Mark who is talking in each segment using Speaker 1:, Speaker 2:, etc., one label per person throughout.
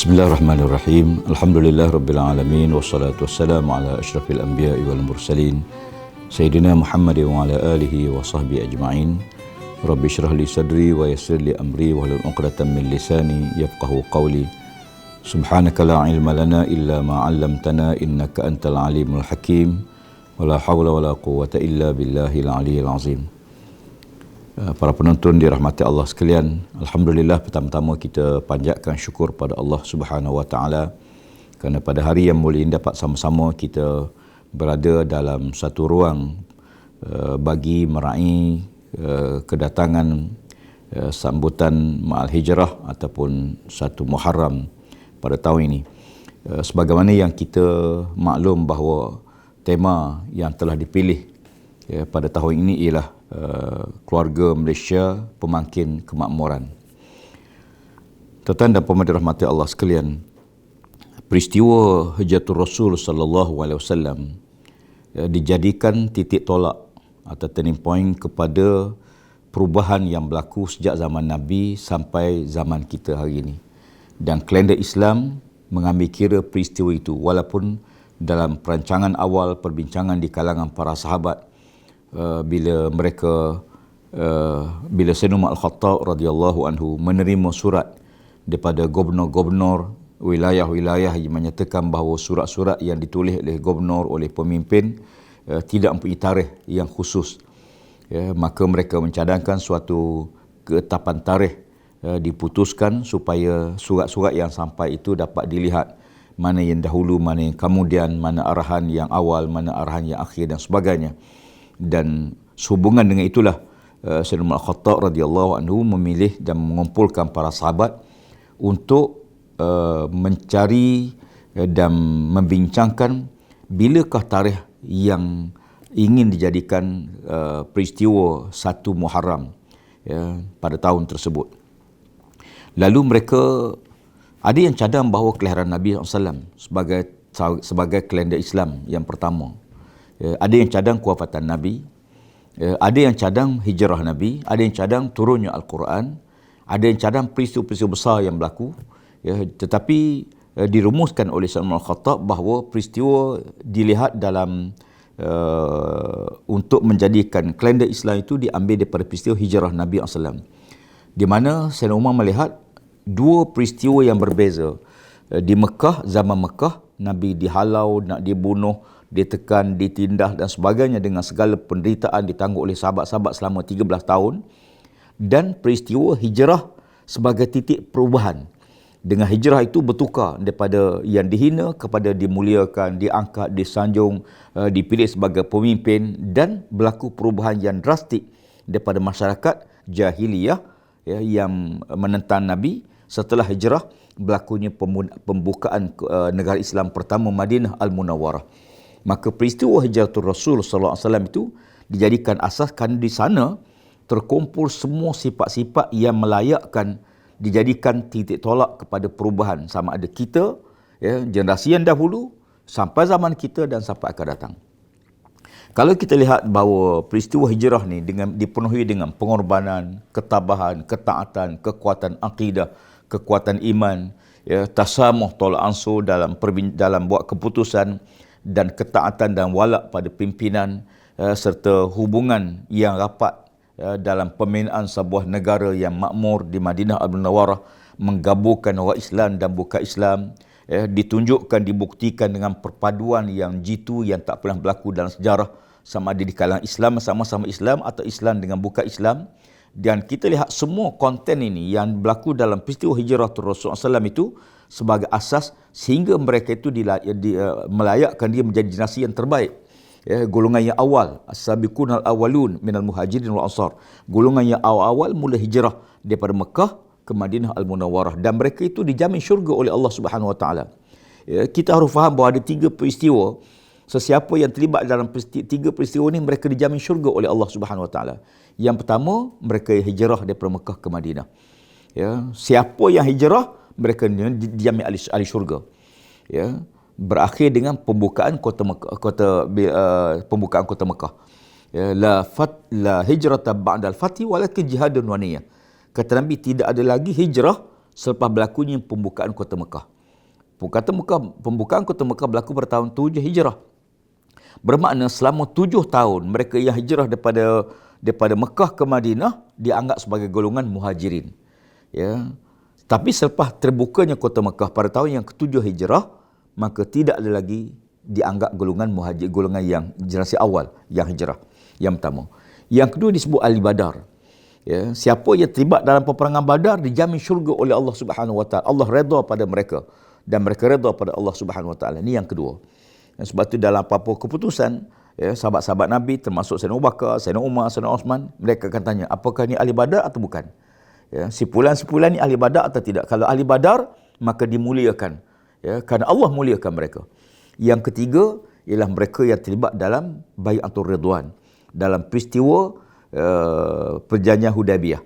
Speaker 1: Bismillahirrahmanirrahim. Alhamdulillah rabbil alamin wassalatu wassalamu ala asyrafil anbiya'i wal mursalin sayyidina Muhammad wa ala alihi wa sahbihi ajma'in. Rabbi shrah li sadri wa yassir li amri wahlul 'uqdatam min lisani yafqahu qawli. Subhanaka la ilma lana illa ma 'allamtana innaka antal alimul hakim. Wala hawla wala quwwata illa billahil aliyyil azim. Para penonton dirahmati Allah sekalian, alhamdulillah pertama-tama kita panjatkan syukur pada Allah Subhanahu wa taala kerana pada hari yang mulia ini dapat sama-sama kita berada dalam satu ruang bagi meraih kedatangan sambutan Ma'al Hijrah ataupun satu Muharram pada tahun ini. Sebagaimana yang kita maklum bahawa tema yang telah dipilih pada tahun ini ialah keluarga Malaysia pemangkin kemakmuran. Tuan-tuan dan puan dirahmati Allah sekalian, peristiwa Hijratul Rasul sallallahu alaihi wasallam dijadikan titik tolak atau turning point kepada perubahan yang berlaku sejak zaman Nabi sampai zaman kita hari ini. Dan kalender Islam mengambil kira peristiwa itu, walaupun dalam perancangan awal perbincangan di kalangan para sahabat bila Sayyidina Umar Al-Khattab radhiyallahu anhu menerima surat daripada gubernur-gubernur wilayah-wilayah yang menyatakan bahawa surat-surat yang ditulis oleh gubernur, oleh pemimpin tidak mempunyai tarikh yang khusus, maka mereka mencadangkan suatu ketetapan tarikh diputuskan supaya surat-surat yang sampai itu dapat dilihat mana yang dahulu, mana yang kemudian, mana arahan yang awal, mana arahan yang akhir dan sebagainya. Dan sehubungan dengan itulah Sayyidina Umar Al-Khattab radhiyallahu anhu memilih dan mengumpulkan para sahabat untuk mencari dan membincangkan bilakah tarikh yang ingin dijadikan peristiwa satu Muharram pada tahun tersebut. Lalu mereka ada yang cadang bahawa kelahiran Nabi SAW sebagai kalender Islam yang pertama. Ada yang cadang kewafatan Nabi, ada yang cadang hijrah Nabi, ada yang cadang turunnya Al-Quran, ada yang cadang peristiwa-peristiwa besar yang berlaku. Tetapi dirumuskan oleh Sayyidina Al-Khattab bahawa peristiwa dilihat dalam untuk menjadikan kalender Islam itu diambil daripada peristiwa hijrah Nabi SAW, di mana Sayyidina Umar melihat dua peristiwa yang berbeza. Di Mekah, zaman Mekah, Nabi dihalau, nak dibunuh, ditekan, ditindas dan sebagainya dengan segala penderitaan ditanggung oleh sahabat-sahabat selama 13 tahun. Dan peristiwa hijrah sebagai titik perubahan. Dengan hijrah itu bertukar daripada yang dihina kepada dimuliakan, diangkat, disanjung, dipilih sebagai pemimpin, dan berlaku perubahan yang drastik daripada masyarakat jahiliyah yang menentang Nabi. Setelah hijrah berlakunya pembukaan negara Islam pertama, Madinah Al-Munawwarah. Maka peristiwa Hijratul Rasul sallallahu alaihi wasallam itu dijadikan asas kerana di sana terkumpul semua sifat-sifat yang melayakkan dijadikan titik tolak kepada perubahan, sama ada kita, generasi yang dahulu sampai zaman kita dan sampai akan datang. Kalau kita lihat bahawa peristiwa hijrah ni dipenuhi dengan pengorbanan, ketabahan, ketaatan, kekuatan akidah, kekuatan iman, tasamuh, tolak ansur dalam buat keputusan, dan ketaatan dan walak pada pimpinan, serta hubungan yang rapat dalam pembinaan sebuah negara yang makmur di Madinah Al-Munawwarah, menggabungkan orang Islam dan bukan Islam, ditunjukkan, dibuktikan dengan perpaduan yang jitu yang tak pernah berlaku dalam sejarah, sama ada di kalangan Islam sama-sama Islam atau Islam dengan bukan Islam. Dan kita lihat semua konten ini yang berlaku dalam peristiwa hijrah Rasulullah SAW itu sebagai asas sehingga mereka itu melayakkan dia menjadi generasi yang terbaik. Golongan yang awal, as-sabiqun al-awwalun minal muhajirin wal ansar. Golongan yang awal-awal mula hijrah daripada Mekah ke Madinah Al-Munawwarah, dan mereka itu dijamin syurga oleh Allah Subhanahu wa taala. Kita harus faham bahawa ada tiga peristiwa. Sesiapa yang terlibat dalam tiga peristiwa ini, mereka dijamin syurga oleh Allah Subhanahu wa taala. Yang pertama, mereka hijrah daripada Mekah ke Madinah. Siapa yang hijrah, mereka dijamin ahli syurga. Berakhir dengan pembukaan kota Mekah. La hijrata ba'dal fathi walakin jihadun wa niyyah. Kata Nabi, tidak ada lagi hijrah selepas berlakunya pembukaan kota Mekah. Pembukaan kota Mekah berlaku pada tahun 7 Hijrah. Bermakna selama 7 tahun mereka yang hijrah daripada Mekah ke Madinah dianggap sebagai golongan muhajirin. Ya. Tapi selepas terbukanya kota Mekah pada tahun yang ke-7 Hijrah, maka tidak ada lagi dianggap golongan muhajir, golongan yang generasi awal yang hijrah. Yang pertama. Yang kedua disebut ahli Badar. Ya, siapa yang terlibat dalam peperangan Badar dijamin syurga oleh Allah Subhanahu Wa Taala. Allah redha pada mereka dan mereka redha pada Allah Subhanahu Wa Taala. Ini yang kedua. Sebab itu dalam apa-apa keputusan, ya, sahabat-sahabat Nabi termasuk Sayyidina Abu Bakar, Sayyidina Umar, Sayyidina Osman, mereka akan tanya, apakah ni ahli Badar atau bukan? Ya, sipulan-sipulan ni ahli Badar atau tidak? Kalau ahli Badar, maka dimuliakan. Ya, kerana Allah muliakan mereka. Yang ketiga ialah mereka yang terlibat dalam Bai'atul Ridwan, dalam peristiwa perjanjian Hudaybiyah.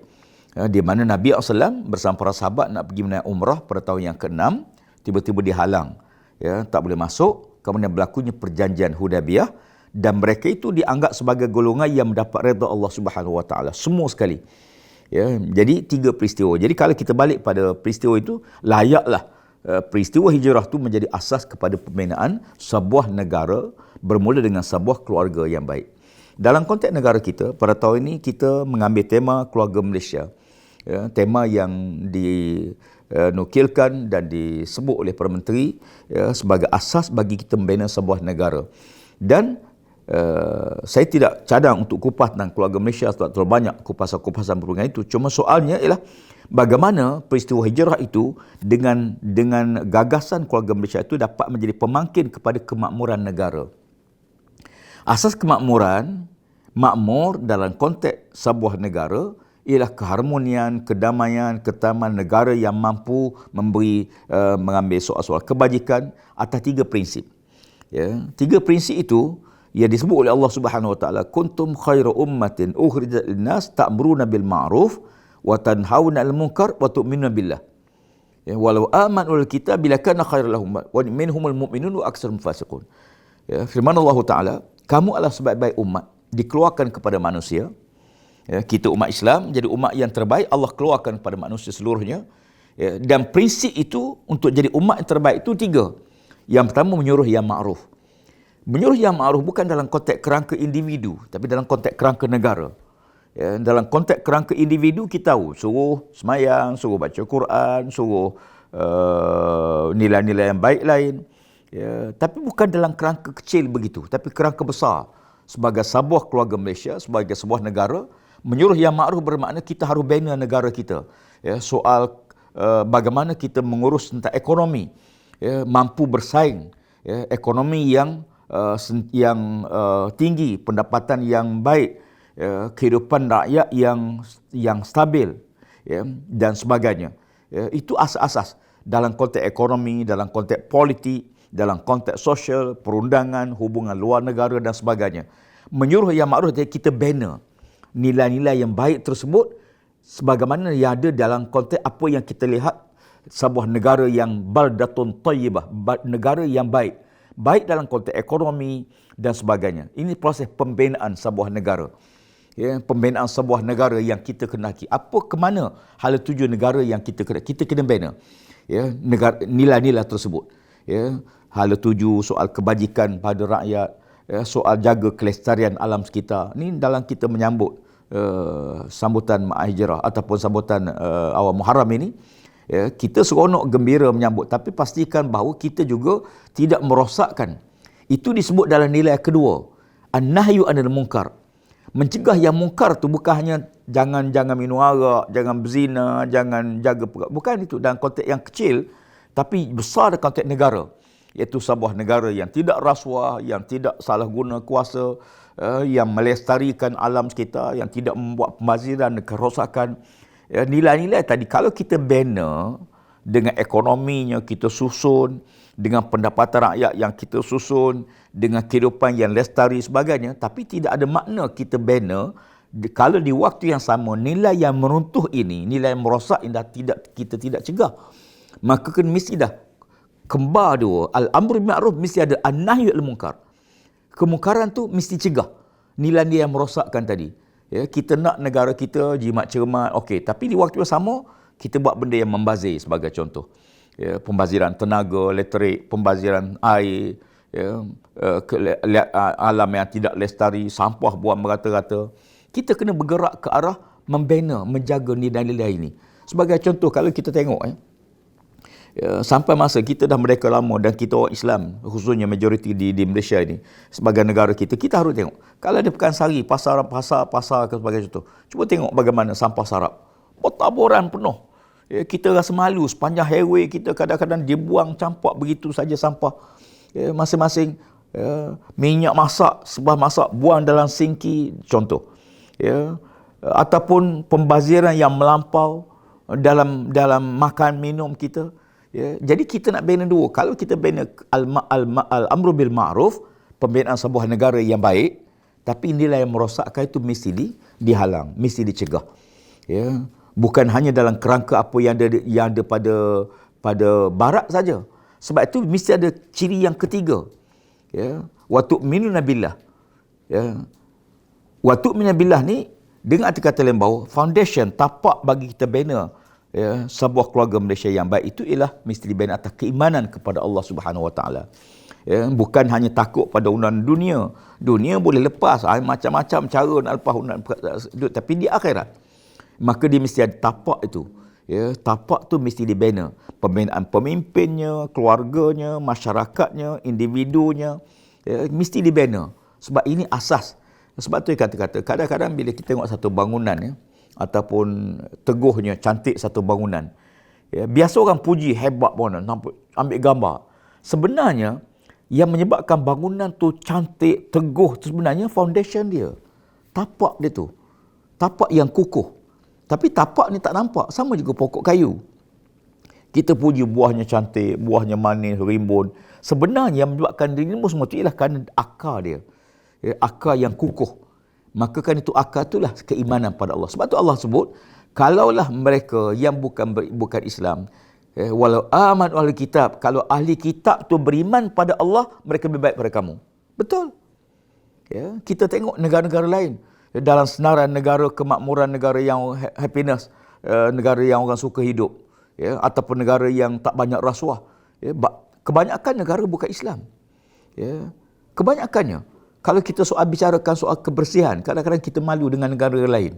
Speaker 1: Ya, di mana Nabi SAW bersama para sahabat nak pergi menaik umrah pada tahun yang ke-6, tiba-tiba dihalang. Ya, tak boleh masuk, kemudian berlakunya perjanjian Hudaybiyah dan mereka itu dianggap sebagai golongan yang mendapat redha Allah Subhanahu Wa Taala semua sekali. Ya, jadi 3 peristiwa. Jadi kalau kita balik pada peristiwa itu, layaklah peristiwa hijrah itu menjadi asas kepada pembinaan sebuah negara bermula dengan sebuah keluarga yang baik. Dalam konteks negara kita, pada tahun ini kita mengambil tema keluarga Malaysia. Ya, tema yang dinukilkan dan disebut oleh Perdana Menteri, ya, sebagai asas bagi kita membina sebuah negara. Dan saya tidak cadang untuk kupas tentang keluarga Malaysia, sebab terlalu banyak kupasan-kupasan perhubungan itu. Cuma soalnya ialah bagaimana peristiwa hijrah itu dengan gagasan keluarga Malaysia itu dapat menjadi pemangkin kepada kemakmuran negara. Asas kemakmuran, makmur dalam konteks sebuah negara ialah keharmonian, kedamaian, ketaman negara yang mampu mengambil soal-soal kebajikan atas 3 prinsip. Ya, 3 prinsip itu yang disebut oleh Allah Subhanahu Wa Taala, kuntum khairu ummatin ukhrijat lin-nas ta'muruna bil ma'ruf wa tanhauna 'anil munkar wa tu'minuna billah. Ya, walau amanu bil kitab bila kana khairan lahum wa minhumul mu'minun wa aktsaruhum fasiqun. Ya, firman Allah Taala, kamu adalah sebaik-baik umat dikeluarkan kepada manusia. Ya, kita umat Islam jadi umat yang terbaik Allah keluarkan kepada manusia seluruhnya. Ya, dan prinsip itu untuk jadi umat yang terbaik itu 3. Yang pertama menyuruh yang ma'ruf. Menyuruh yang ma'ruf bukan dalam konteks kerangka individu, tapi dalam konteks kerangka negara. Ya, dalam konteks kerangka individu kita tahu, suruh semayang, suruh baca Quran, suruh nilai-nilai yang baik lain. Ya, tapi bukan dalam kerangka kecil begitu, tapi kerangka besar. Sebagai sebuah keluarga Malaysia, sebagai sebuah negara, menyuruh yang ma'ruf bermakna kita harus bina negara kita. Ya, soal bagaimana kita mengurus tentang ekonomi, ya, mampu bersaing, ya, ekonomi yang tinggi, pendapatan yang baik, ya, kehidupan rakyat yang stabil, ya, dan sebagainya. Ya, itu asas-asas dalam konteks ekonomi, dalam konteks politik, dalam konteks sosial, perundangan, hubungan luar negara dan sebagainya. Menyuruh yang ma'ruf kita bina nilai-nilai yang baik tersebut sebagaimana yang ada dalam konteks apa yang kita lihat sebuah negara yang baldatun tayyibah, negara yang baik. Baik dalam konteks ekonomi dan sebagainya. Ini proses pembinaan sebuah negara. Ya, pembinaan sebuah negara yang kita kenaki. Apa ke mana hala tuju negara yang kita kena bina. Ya, nilai-nilai tersebut. Ya, hala tuju soal kebajikan pada rakyat, ya, soal jaga kelestarian alam sekitar. Ini dalam kita menyambut sambutan Ma'hijrah ataupun sambutan awal Muharram ini. Ya, kita seronok gembira menyambut, tapi pastikan bahawa kita juga tidak merosakkan. Itu disebut dalam nilai kedua, an-nahyu anil munkar. Mencegah yang mungkar tu bukan hanya jangan minum arak, jangan berzina, jangan jaga, bukan itu dalam konteks yang kecil, tapi besar dalam konteks negara, iaitu sebuah negara yang tidak rasuah, yang tidak salah guna kuasa, yang melestarikan alam sekitar, yang tidak membuat pembaziran dan kerosakan. Ya, nilai-nilai tadi kalau kita bina dengan ekonominya kita susun, dengan pendapatan rakyat yang kita susun, dengan kehidupan yang lestari sebagainya, tapi tidak ada makna kita bina kalau di waktu yang sama nilai yang meruntuh ini, nilai yang merosak ini kita tidak cegah. Maka kan mesti dah kembar dua, al-amru bil ma'ruf mesti ada, an-nahyu anil munkar. Kemungkaran tu mesti cegah. Nilai-nilai yang merosakkan tadi. Ya, kita nak negara kita jimat cermat, okey, tapi di waktu yang sama kita buat benda yang membazir sebagai contoh. pembaziran tenaga, elektrik, pembaziran air, alam yang tidak lestari, sampah buang merata-rata. Kita kena bergerak ke arah membina, menjaga nilai-nilai ini. Sebagai contoh, kalau kita tengok sampai masa kita dah merdeka lama dan kita orang Islam, khususnya majoriti di Malaysia ini, sebagai negara kita harus tengok. Kalau ada Pekansari, pasar ke sebagai contoh, cuba tengok bagaimana sampah sarap. Bertaburan penuh. Kita rasa malu, sepanjang highway kita kadang-kadang dibuang campak begitu saja sampah. Masing-masing minyak masak, sebuah masak, buang dalam sinki, contoh. Ataupun pembaziran yang melampau dalam makan minum kita. Jadi kita nak bina dua. Kalau kita bina al-amru bil ma'ruf, pembinaan sebuah negara yang baik, tapi nilai yang merosakkan itu mesti dihalang, mesti dicegah. Bukan hanya dalam kerangka apa yang ada pada barat saja. Sebab itu mesti ada ciri yang ketiga. Wa tu'minuna billah. Wa tu'minuna billah ni dengan arti kata lain bahawa foundation, tapak bagi kita bina sebuah keluarga Malaysia yang baik itu ialah mesti dibina atas keimanan kepada Allah Subhanahu Wa Taala. Bukan hanya takut pada undang dunia. Dunia boleh lepas, macam-macam cara nak lepas undang, tapi di akhirat maka dia mesti ada tapak itu. Tapak tu mesti dibina. Pembinaan pemimpinnya, keluarganya, masyarakatnya, individunya, mesti dibina. Sebab ini asas. Sebab tu kata-kata kadang-kadang bila kita tengok satu bangunan ataupun teguhnya, cantik satu bangunan, biasa orang puji hebat bangunan, ambil gambar. Sebenarnya yang menyebabkan bangunan tu cantik, teguh tu sebenarnya foundation dia, tapak dia tu, tapak yang kukuh. Tapi tapak ni tak nampak. Sama juga pokok kayu. Kita puji buahnya cantik, buahnya manis, rimbun. Sebenarnya yang menyebabkan rimbun semua itu ialah kerana akar dia. Akar yang kukuh. Maka kan itu akar itulah keimanan pada Allah. Sebab tu Allah sebut, kalaulah mereka yang bukan Islam, walau aman ahli kitab, kalau ahli kitab tu beriman pada Allah, mereka lebih baik pada kamu. Betul. Kita tengok negara-negara lain. Dalam senarai negara kemakmuran, negara yang happiness, negara yang orang suka hidup, ataupun negara yang tak banyak rasuah. Kebanyakan negara bukan Islam. Kebanyakannya. Kalau kita bicarakan soal kebersihan, kadang-kadang kita malu dengan negara lain.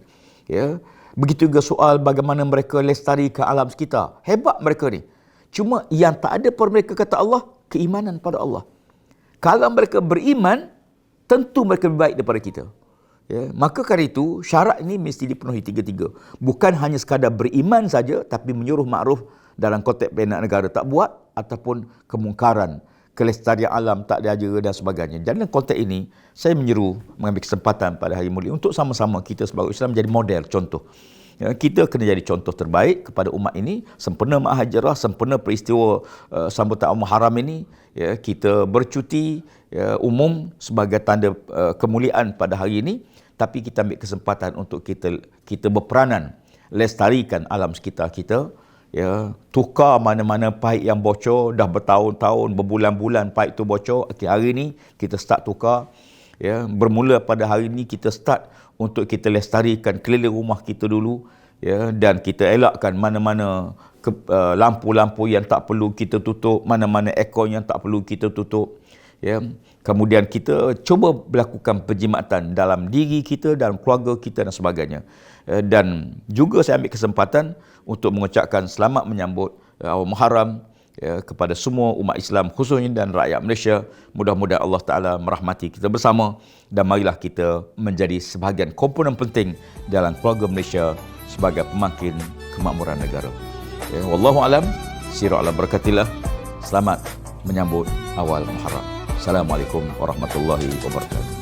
Speaker 1: Begitu juga soal bagaimana mereka lestarikan alam sekitar. Hebat mereka ni. Cuma yang tak ada pada mereka, kata Allah, keimanan pada Allah. Kalau mereka beriman, tentu mereka lebih baik daripada kita. Maka kerana itu, syarat ini mesti dipenuhi tiga-tiga. Bukan hanya sekadar beriman saja, tapi menyuruh makruf dalam konteks bina negara tak buat, ataupun kemungkaran, kelestarian alam tak diajar dan sebagainya. Dan dalam konteks ini, saya menyeru mengambil kesempatan pada hari mulia untuk sama-sama kita sebagai Islam menjadi model, contoh. Kita kena jadi contoh terbaik kepada umat ini. Sempena Mahajirah, sempena peristiwa sambutan Muharram ini, kita bercuti umum sebagai tanda kemuliaan pada hari ini. Tapi kita ambil kesempatan untuk kita berperanan lestarikan alam sekitar kita. Tukar mana-mana paip yang bocor, dah bertahun-tahun, berbulan-bulan paip tu bocor. Hari ini kita start tukar. Bermula pada hari ini kita start untuk kita lestarikan keliling rumah kita dulu, dan kita elakkan mana-mana lampu-lampu yang tak perlu kita tutup, mana-mana aircon yang tak perlu kita tutup. Kemudian kita cuba melakukan penjimatan dalam diri kita, dalam keluarga kita dan sebagainya. Dan juga saya ambil kesempatan untuk mengucapkan selamat menyambut awal Muharram kepada semua umat Islam khususnya dan rakyat Malaysia. Mudah-mudahan Allah Ta'ala merahmati kita bersama, dan marilah kita menjadi sebahagian komponen penting dalam keluarga Malaysia sebagai pemakin kemakmuran negara. Wallahu'alam, sirah ala berakatillah. Selamat menyambut awal Muharram. Assalamualaikum warahmatullahi wabarakatuh.